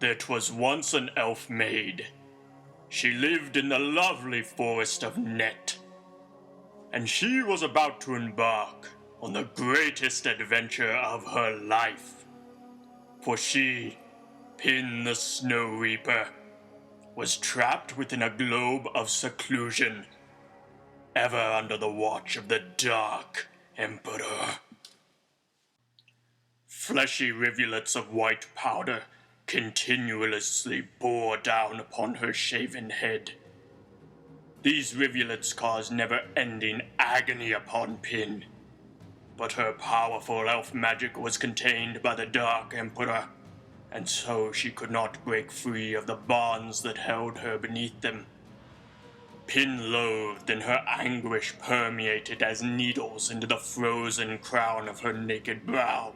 There 'twas once an elf maid. She lived in the lovely forest of Net, and she was about to embark on the greatest adventure of her life. For she, Pin the Snow Reaper, was trapped within a globe of seclusion, ever under the watch of the Dark Emperor. Fleshy rivulets of white powder continuously bore down upon her shaven head. These rivulets caused never-ending agony upon Pin, but her powerful elf magic was contained by the Dark Emperor, and so she could not break free of the bonds that held her beneath them. Pin loathed, and her anguish permeated as needles into the frozen crown of her naked brow.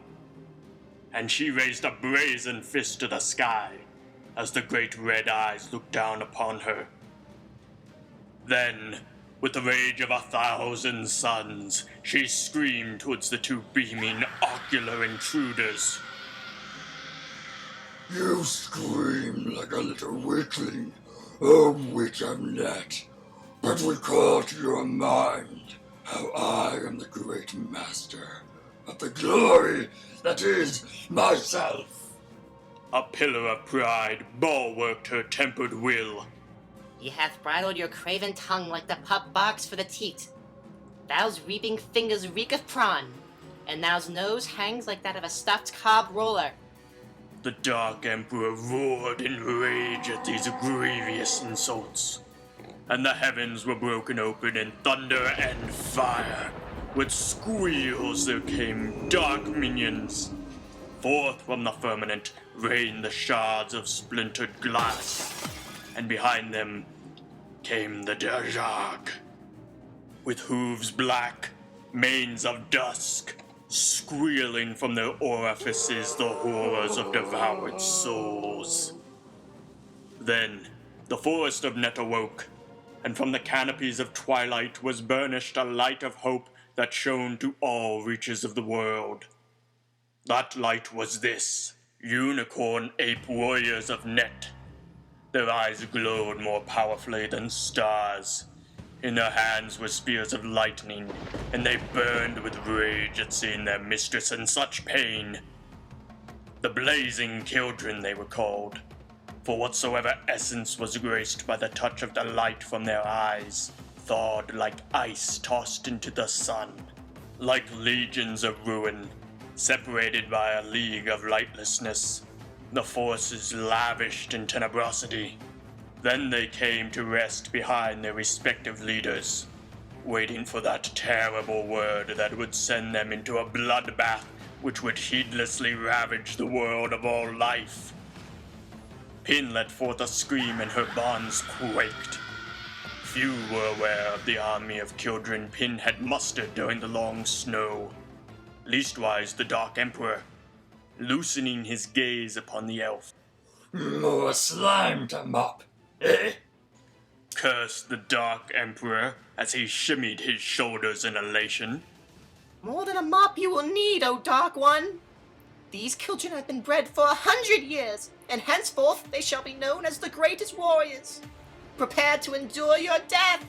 And she raised a brazen fist to the sky as the great red eyes looked down upon her. Then, with the rage of 1,000 suns, she screamed towards the two beaming ocular intruders. You scream like a little weakling, a witch of Net, but recall to your mind how I am the great master of the glory that is myself. A pillar of pride bulwarked her tempered will. Ye hath bridled your craven tongue like the pup box for the teat. Thou's reaping fingers reek of prawn, and thou's nose hangs like that of a stuffed cob roller. The Dark Emperor roared in rage at these grievous insults, and the heavens were broken open in thunder and fire. With squeals there came dark minions. Forth from the firmament rained the shards of splintered glass, and behind them came the Dajag, with hooves black, manes of dusk, squealing from their orifices the horrors of devoured souls. Then the forest of Net awoke, and from the canopies of twilight was burnished a light of hope that shone to all reaches of the world. That light was this: unicorn ape warriors of Net. Their eyes glowed more powerfully than stars. In their hands were spears of lightning, and they burned with rage at seeing their mistress in such pain. The Blazing Children they were called, for whatsoever essence was graced by the touch of the light from their eyes thawed like ice tossed into the sun. Like legions of ruin, separated by a league of lightlessness, the forces lavished in tenebrosity. Then they came to rest behind their respective leaders, waiting for that terrible word that would send them into a bloodbath which would heedlessly ravage the world of all life. Pin let forth a scream and her bonds quaked. Few were aware of the army of children Pin had mustered during the long snow, leastwise the Dark Emperor, loosening his gaze upon the elf. More slime to mop, eh? Cursed the Dark Emperor as he shimmied his shoulders in elation. More than a mop you will need, O Dark One. These children have been bred for 100 years, and henceforth they shall be known as the greatest warriors. Prepare to endure your death.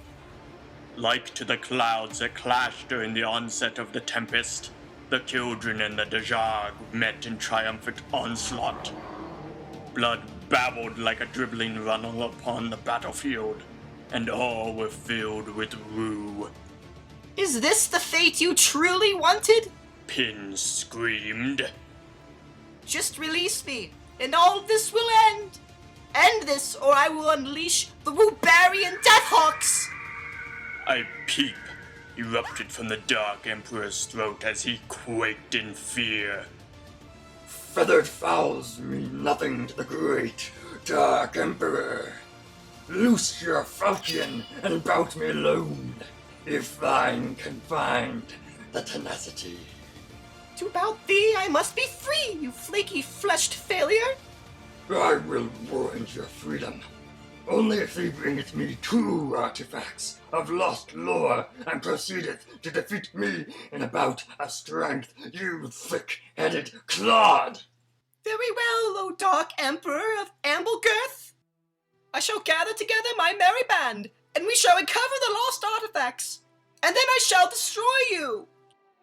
Like to the clouds that clashed during the onset of the tempest, the children and the Dajag met in triumphant onslaught. Blood babbled like a dribbling runnel upon the battlefield, and all were filled with rue. Is this the fate you truly wanted? Pin screamed. Just release me, and all this will end. End this, or I will unleash the Rubarian Deathhawks! A peep erupted from the Dark Emperor's throat as he quaked in fear. Feathered fowls mean nothing to the great Dark Emperor. Loose your falchion and bout me alone, if thine can find the tenacity. To bout thee I must be free, you flaky-fleshed failure! I will warrant your freedom, only if thee bringeth me 2 artifacts of lost lore and proceedeth to defeat me in a bout of strength, you thick-headed clod! Very well, O Dark Emperor of Amblegirth. I shall gather together my merry band, and we shall recover the lost artifacts, and then I shall destroy you.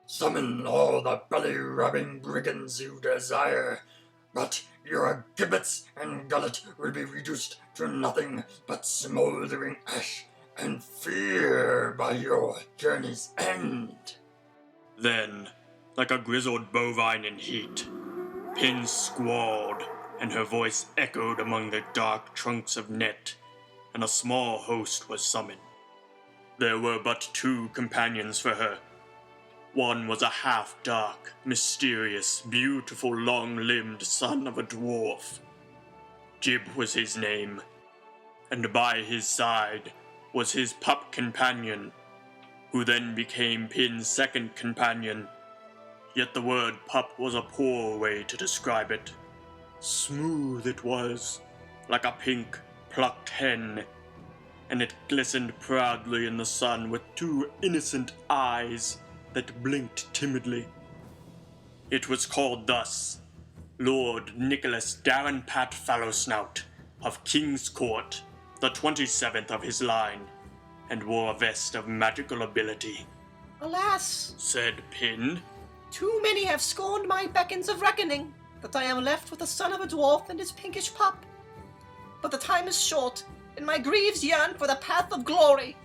Summon all the belly-rubbing brigands you desire, but your gibbets and gullet will be reduced to nothing but smoldering ash and fear by your journey's end. Then, like a grizzled bovine in heat, Pin squalled, and her voice echoed among the dark trunks of net, and a small host was summoned. There were but 2 companions for her. One was a half-dark, mysterious, beautiful, long-limbed son of a dwarf. Jib was his name, and by his side was his pup companion, who then became Pin's second companion. Yet the word pup was a poor way to describe it. Smooth it was, like a pink, plucked hen, and it glistened proudly in the sun with 2 innocent eyes that blinked timidly. It was called thus, Lord Nicholas Darrenpat Fallowsnout of King's Court, the 27th of his line, and wore a vest of magical ability. Alas, Said Pin. too many have scorned my beckons of reckoning, that I am left with the son of a dwarf and his pinkish pup. But the time is short, and my greaves yearn for the path of glory.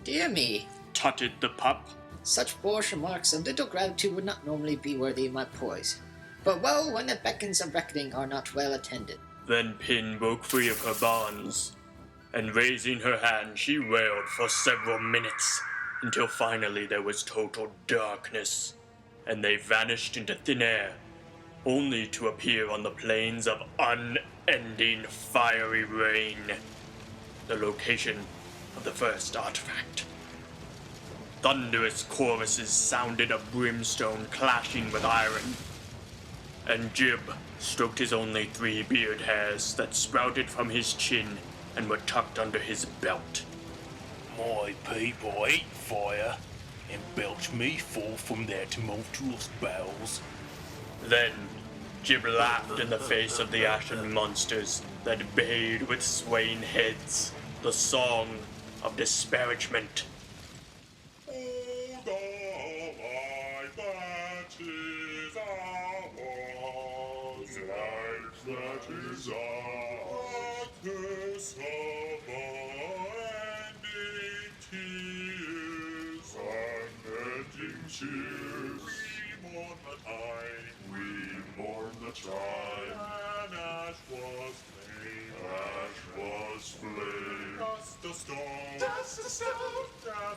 Dear me, Tutted the pup. such boorish remarks of little gratitude would not normally be worthy of my poise. But woe when the beacons of reckoning are not well attended. Then Pin broke free of her bonds, and raising her hand, she wailed for several minutes, until finally there was total darkness, and they vanished into thin air, only to appear on the plains of unending fiery rain, the location of the first artifact. Thunderous choruses sounded of brimstone clashing with iron, and Jib stroked his only 3 beard hairs that sprouted from his chin and were tucked under his belt. My people ate fire and belched me forth from their tumultuous bowels. Then Jib laughed in the face of the ashen monsters that bayed with swaying heads, the song of disparagement. We mourn the time, and ash was flame. Dust the stone, death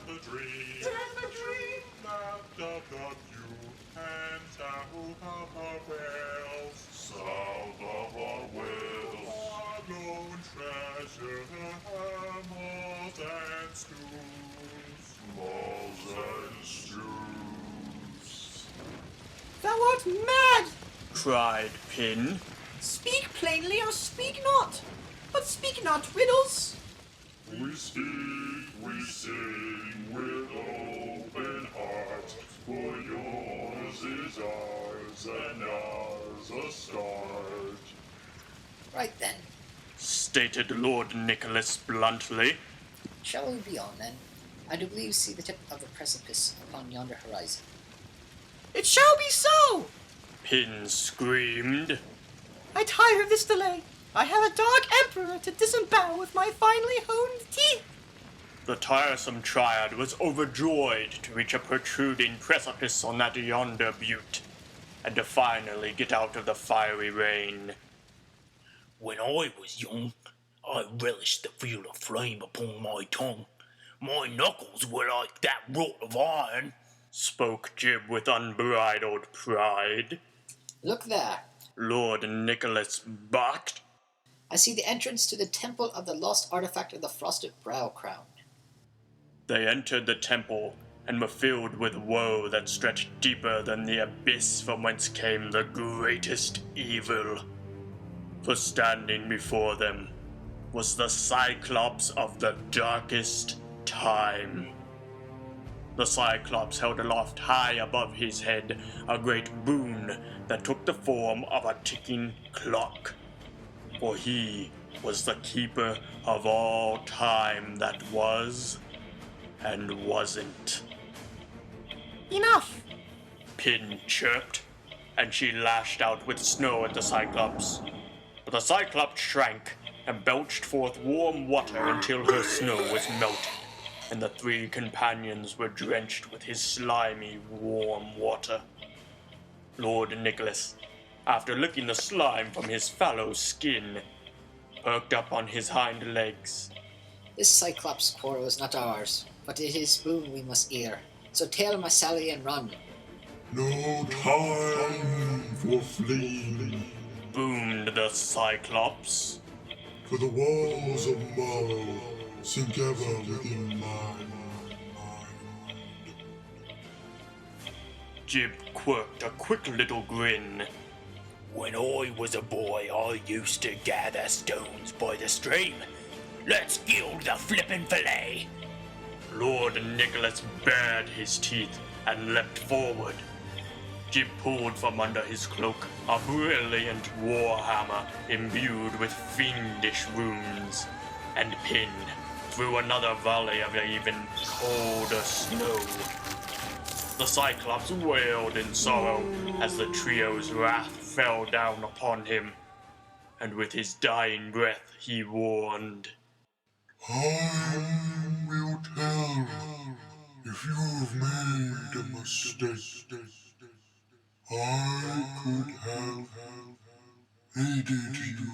the dream, left of the few, and south of our whales, lone treasure, malls and stews, Thou art mad! Cried Pin. Speak plainly or speak not, but speak not riddles. We speak, we sing with open heart, for yours is ours, and ours a start. Right then, Stated Lord Nicholas bluntly. shall we be on then? I do believe see the tip of the precipice upon yonder horizon. It shall be so! Pin screamed. I tire of this delay. I have a dark emperor to disembowel with my finely honed teeth. The tiresome triad was overjoyed to reach a protruding precipice on that yonder butte, and to finally get out of the fiery rain. When I was young, I relished the feel of flame upon my tongue. My knuckles were like that wrought of iron. Spoke Jib with unbridled pride. Look there. Lord Nicholas barked. I see the entrance to the temple of the lost artifact of the frosted brow crown. They entered the temple and were filled with woe that stretched deeper than the abyss from whence came the greatest evil. For standing before them was the Cyclops of the darkest time. The Cyclops held aloft high above his head a great boon that took the form of a ticking clock. For he was the keeper of all time that was and wasn't. Enough! Pin chirped, and she lashed out with snow at the Cyclops. But the Cyclops shrank and belched forth warm water until her snow was melted, and the three companions were drenched with his slimy, warm water. Lord Nicholas, after licking the slime from his fallow skin, perked up on his hind legs. This Cyclops' quarrel is not ours, but it is boon we must ear. So tail my Sally and run. No time for fleeing, Boomed the Cyclops. for the walls of Morrow sink ever within my mind. Jib quirked a quick little grin. When I was a boy, I used to gather stones by the stream. Let's gild the flippin' fillet. Lord Nicholas bared his teeth and leapt forward. Jib pulled from under his cloak a brilliant warhammer imbued with fiendish runes, and Pin threw another volley of even colder snow. The Cyclops wailed in sorrow as the trio's wrath fell down upon him, and with his dying breath he warned. I will tell if you've made a mistake. I could have aided you.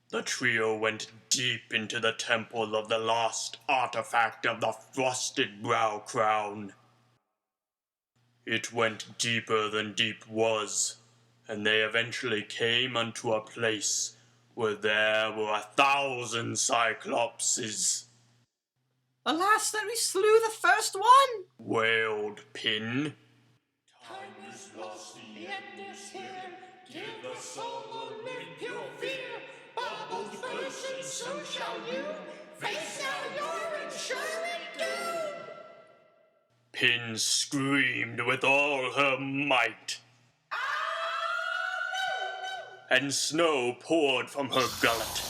The trio went deep into the temple of the lost artifact of the Frosted Brow Crown. It went deeper than deep was, and they eventually came unto a place where there were 1,000 Cyclopses. Alas that we slew the first one! Wailed Pin. Time is lost, the end is here. Give us all a live pure fear. Bubbles burst, and so shall you. Face now your ensuring doom. Pin screamed with all her might, and snow poured from her gullet,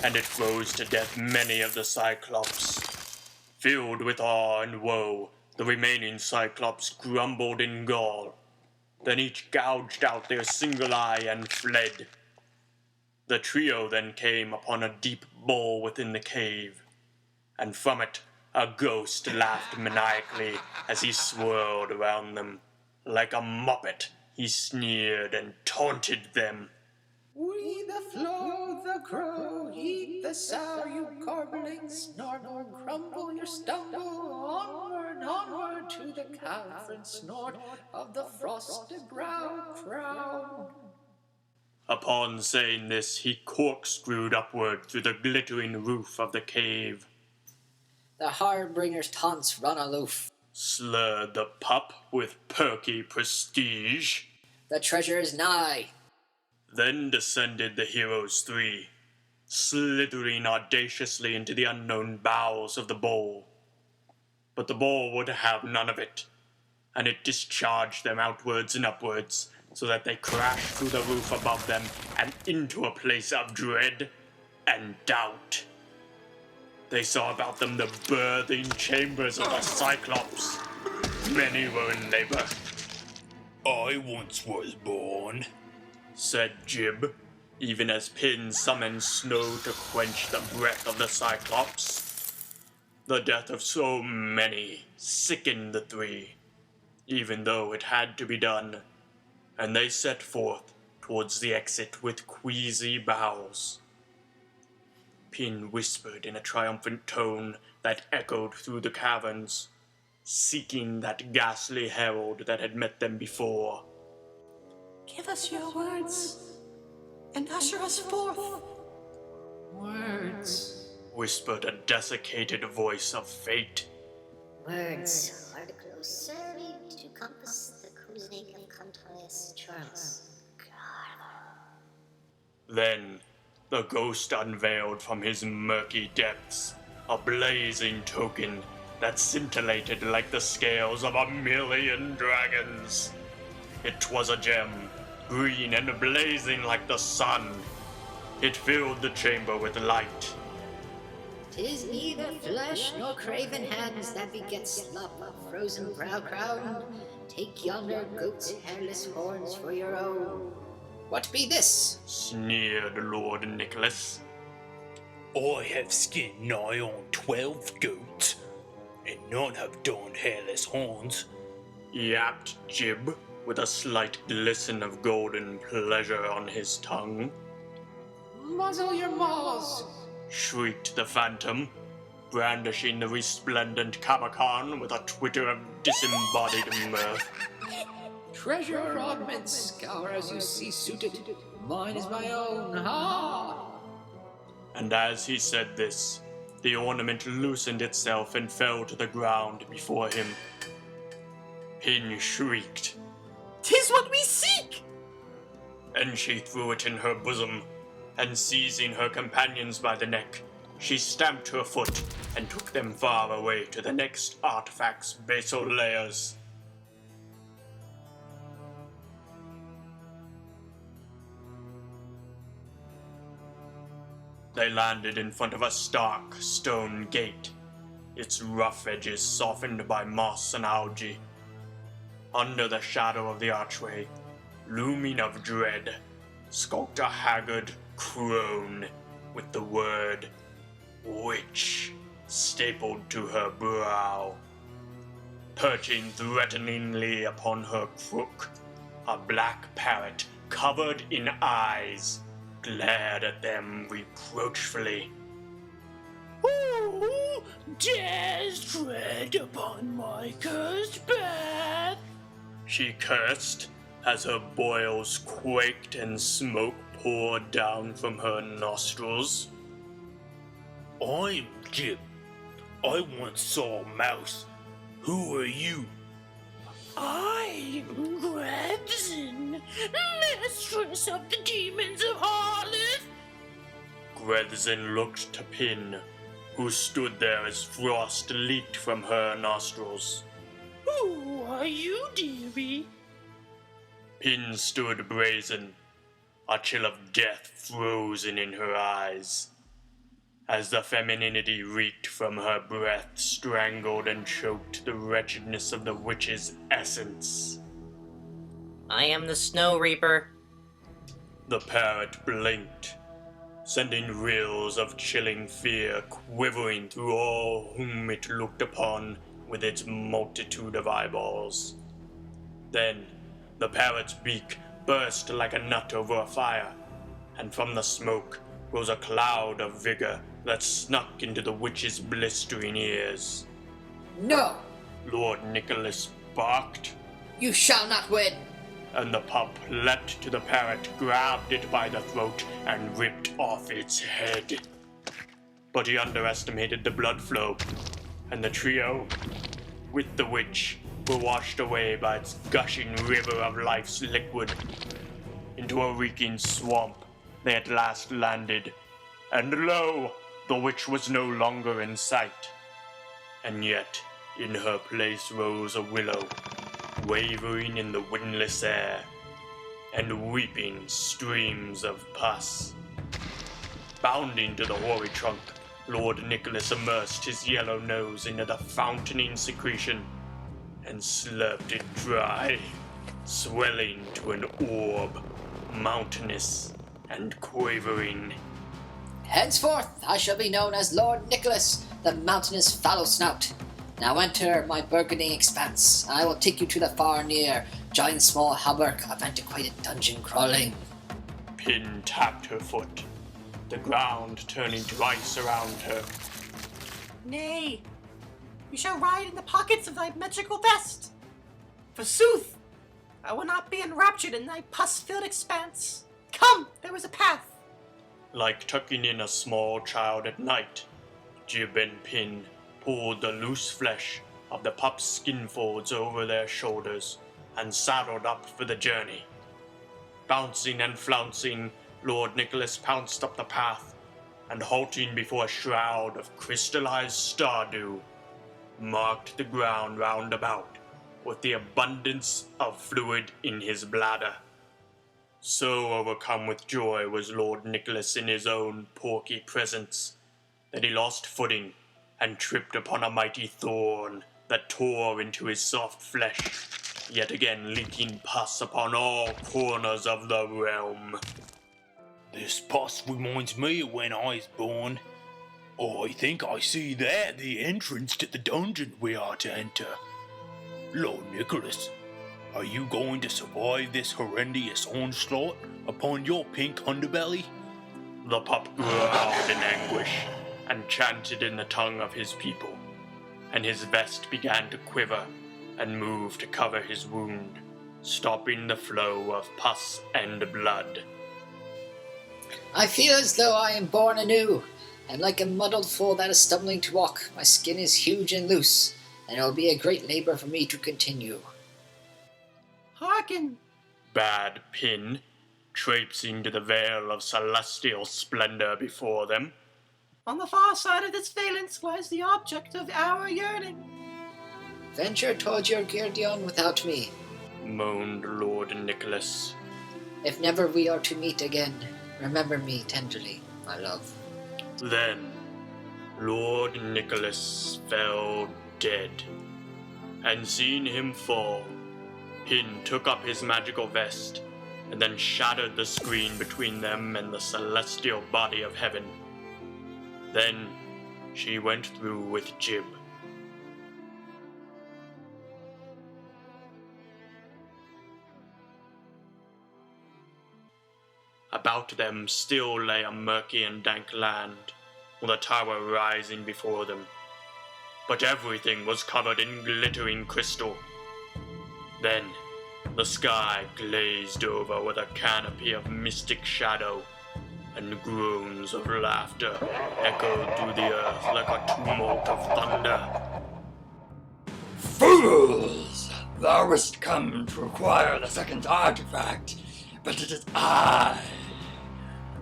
and it froze to death many of the Cyclops. Filled with awe and woe, the remaining Cyclops grumbled in gall. Then each gouged out their single eye and fled. The trio then came upon a deep bowl within the cave, and from it a ghost laughed maniacally as he swirled around them. Like a muppet, he sneered and taunted them. We the flow, the crow, eat the sow, you garbling snortle, crumble your stumble, onward, onward to the cough and snort of the frosted brow crown. Upon saying this, he corkscrewed upward through the glittering roof of the cave. The Harbinger's taunts run aloof. Slurred the pup with perky prestige. The treasure is nigh. Then descended the heroes three, slithering audaciously into the unknown bowels of the bowl. But the bowl would have none of it, and it discharged them outwards and upwards, so that they crashed through the roof above them and into a place of dread and doubt. They saw about them the birthing chambers of the Cyclops. Many were in labor, I once was born. said Jib, even as Pin summoned snow to quench the breath of the Cyclops. The death of so many sickened the three, even though it had to be done, and they set forth towards the exit with queasy bows. Pin whispered in a triumphant tone that echoed through the caverns, seeking that ghastly herald that had met them before. Give us your words and usher us forth. Words. Whispered a desiccated voice of fate. Words are the glossary to compass the cruising of Contrarius Charles. Then the ghost unveiled from his murky depths a blazing token that scintillated like the scales of 1,000,000 dragons. It was a gem, green and blazing like the sun. It filled the chamber with light. 'Tis neither flesh nor craven hands that beget slop of frozen brow crown. Take yonder goat's hairless horns for your own. What be this? Sneered Lord Nicholas. I have skinned nigh on 12 goats, and none have donned hairless horns. Yapped Jib, with a slight glisten of golden pleasure on his tongue. Muzzle your maws. Shrieked the phantom, brandishing the resplendent Cabacan with a twitter of disembodied mirth. Treasure ornaments, scour as you see suited. Mine is my own, ha! And as he said this, the ornament loosened itself and fell to the ground before him. Pin shrieked, "'Tis what we seek!" and she threw it in her bosom, and seizing her companions by the neck, she stamped her foot and took them far away to the next artifact's basal layers. They landed in front of a stark stone gate, its rough edges softened by moss and algae. Under the shadow of the archway, looming of dread, skulked a haggard crone with the word witch stapled to her brow. Perching threateningly upon her crook, a black parrot covered in eyes glared at them reproachfully. Who dares tread upon my cursed path? She cursed as her boils quaked and smoke poured down from her nostrils. I'm Jib. I once saw a mouse. Who are you? I'm Grebson, mistress of the demons of Harleth. Grethzin looked to Pin, who stood there as frost leaked from her nostrils. Who are you, dearie? Pin stood brazen, a chill of death frozen in her eyes, as the femininity reeked from her breath strangled and choked the wretchedness of the witch's essence. "I am the Snow Reaper." The parrot blinked, sending rills of chilling fear quivering through all whom it looked upon with its multitude of eyeballs. Then the parrot's beak burst like a nut over a fire, and from the smoke rose a cloud of vigor that snuck into the witch's blistering ears. No, Lord Nicholas barked, you shall not win. and the pup leapt to the parrot, grabbed it by the throat, and ripped off its head. But he underestimated the blood flow, and the trio, with the witch, were washed away by its gushing river of life's liquid. Into a reeking swamp they at last landed, and lo, the witch was no longer in sight. And yet, in her place rose a willow, wavering in the windless air, and weeping streams of pus. Bounding to the hoary trunk, Lord Nicholas immersed his yellow nose into the fountaining secretion and slurped it dry, swelling to an orb, mountainous and quavering. Henceforth I shall be known as Lord Nicholas, the mountainous fallow snout. Now enter my burgeoning expanse. I will take you to the far near, giant small hauberk of antiquated dungeon crawling. Pin tapped her foot, the ground turning to ice around her. "Nay, you shall ride in the pockets of thy magical vest. Forsooth, I will not be enraptured in thy pus-filled expanse. Come, there is a path." Like tucking in a small child at night, Jib and Pin pulled the loose flesh of the pup's skin folds over their shoulders and saddled up for the journey. Bouncing and flouncing, Lord Nicholas pounced up the path, and halting before a shroud of crystallized stardew, marked the ground round about with the abundance of fluid in his bladder. So overcome with joy was Lord Nicholas in his own porky presence that he lost footing and tripped upon a mighty thorn that tore into his soft flesh, yet again leaking pus upon all corners of the realm. This pus reminds me of when I was born. I think I see there the entrance to the dungeon we are to enter. Lord Nicholas, are you going to survive this horrendous onslaught upon your pink underbelly? The pup growled in anguish and chanted in the tongue of his people, and his vest began to quiver and move to cover his wound, stopping the flow of pus and blood. I feel as though I am born anew, and like a muddled foal that is stumbling to walk, my skin is huge and loose, and it will be a great labor for me to continue. Hearken! Bade Pin, traipsing to the veil of celestial splendor before them. On the far side of this valence lies the object of our yearning. Venture toward your guerdon without me. Moaned Lord Nicholas. If never we are to meet again, remember me tenderly, my love. Then Lord Nicholas fell dead, and seeing him fall, Pin took up his magical vest and then shattered the screen between them and the celestial body of heaven. Then she went through with Jib. About them still lay a murky and dank land, with a tower rising before them. But everything was covered in glittering crystal. Then the sky glazed over with a canopy of mystic shadow, and groans of laughter echoed through the earth like a tumult of thunder. Fools! Thou wast come to acquire the second artifact, but it is I,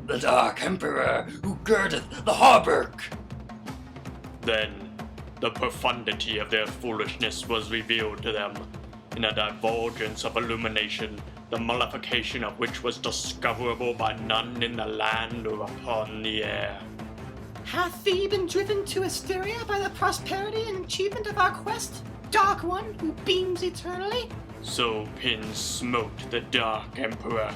the Dark Emperor, who girdeth the hauberk. Then the profundity of their foolishness was revealed to them, in a divulgence of illumination, the mollification of which was discoverable by none in the land or upon the air. Hath thee been driven to Asteria by the prosperity and achievement of our quest, Dark One, who beams eternally? So Pin smote the Dark Emperor.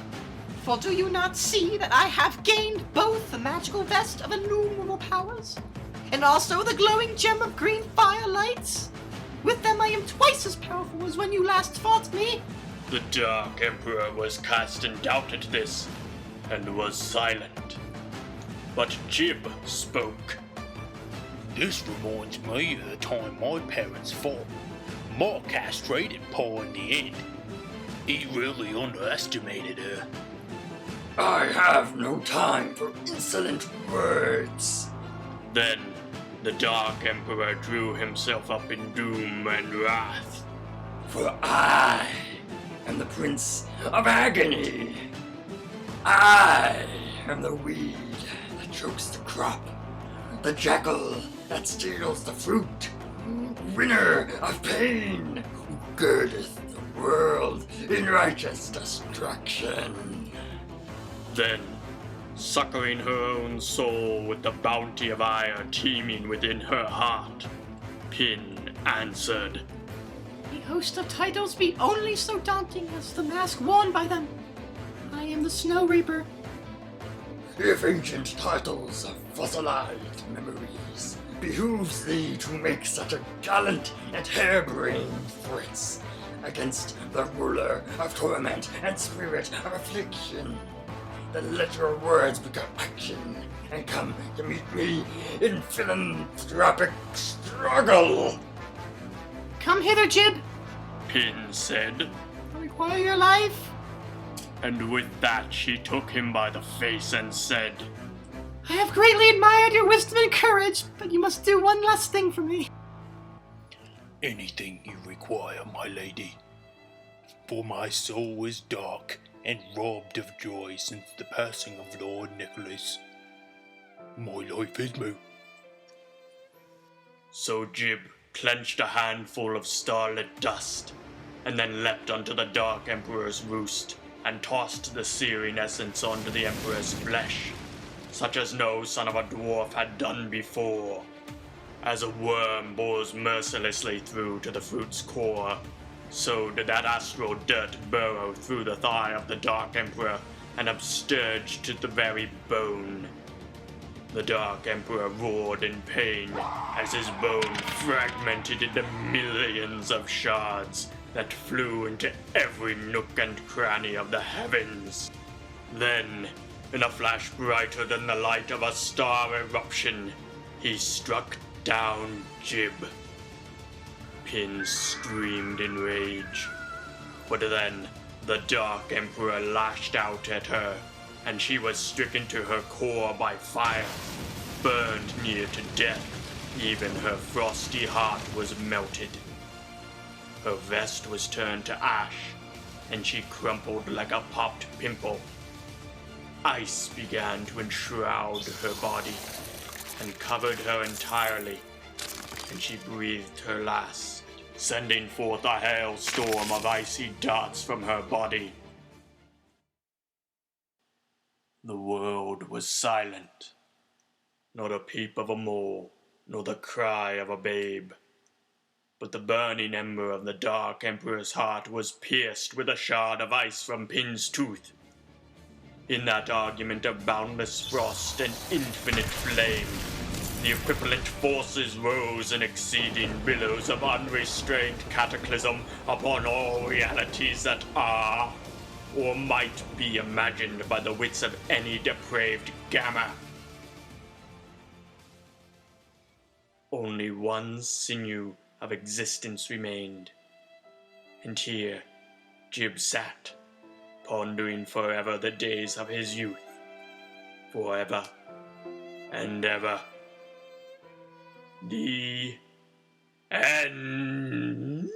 For do you not see that I have gained both the magical vest of innumerable powers, and also the glowing gem of green firelights? With them I am twice as powerful as when you last fought me. The Dark Emperor was cast in doubt at this, and was silent. But Jib spoke. This reminds me of the time my parents fought. Ma castrated Pa in the end. He really underestimated her. I have no time for insolent words. Then the Dark Emperor drew himself up in doom and wrath. For I am the Prince of Agony. I am the weed that chokes the crop, the jackal that steals the fruit, winner of pain, who girdeth the world in righteous destruction. Then, succoring her own soul with the bounty of ire teeming within her heart, Pin answered. The host of titles be only so daunting as the mask worn by them. I am the Snow Reaper. If ancient titles of fossilized memories behooves thee to make such a gallant and harebrained threats against the ruler of torment and spirit of affliction, then let your words become action and come to meet me in philanthropic struggle. Come hither, Jib. Pin said, I require your life. and with that she took him by the face and said, I have greatly admired your wisdom and courage, but you must do one last thing for me. Anything you require, my lady. For my soul is dark and robbed of joy since the passing of Lord Nicholas. My life is moot. So Jib clenched a handful of starlit dust, and then leapt onto the Dark Emperor's roost, and tossed the searing essence onto the Emperor's flesh, such as no son of a dwarf had done before. As a worm bores mercilessly through to the fruit's core, so did that astral dirt burrow through the thigh of the Dark Emperor and upsturge to the very bone. The Dark Emperor roared in pain as his bone fragmented into millions of shards that flew into every nook and cranny of the heavens. Then, in a flash brighter than the light of a star eruption, he struck down Jib. Pin screamed in rage, but then the Dark Emperor lashed out at her, and she was stricken to her core by fire, burned near to death. Even her frosty heart was melted. Her vest was turned to ash, and she crumpled like a popped pimple. Ice began to enshroud her body and covered her entirely, and she breathed her last, sending forth a hailstorm of icy darts from her body. The world was silent. Not a peep of a mole, nor the cry of a babe. But the burning ember of the Dark Emperor's heart was pierced with a shard of ice from Pin's tooth. In that argument of boundless frost and infinite flame, the equivalent forces rose in exceeding billows of unrestrained cataclysm upon all realities that are, or might be imagined by the wits of any depraved Gamma. Only one sinew of existence remained, and here Jib sat, pondering forever the days of his youth, forever and ever. The end.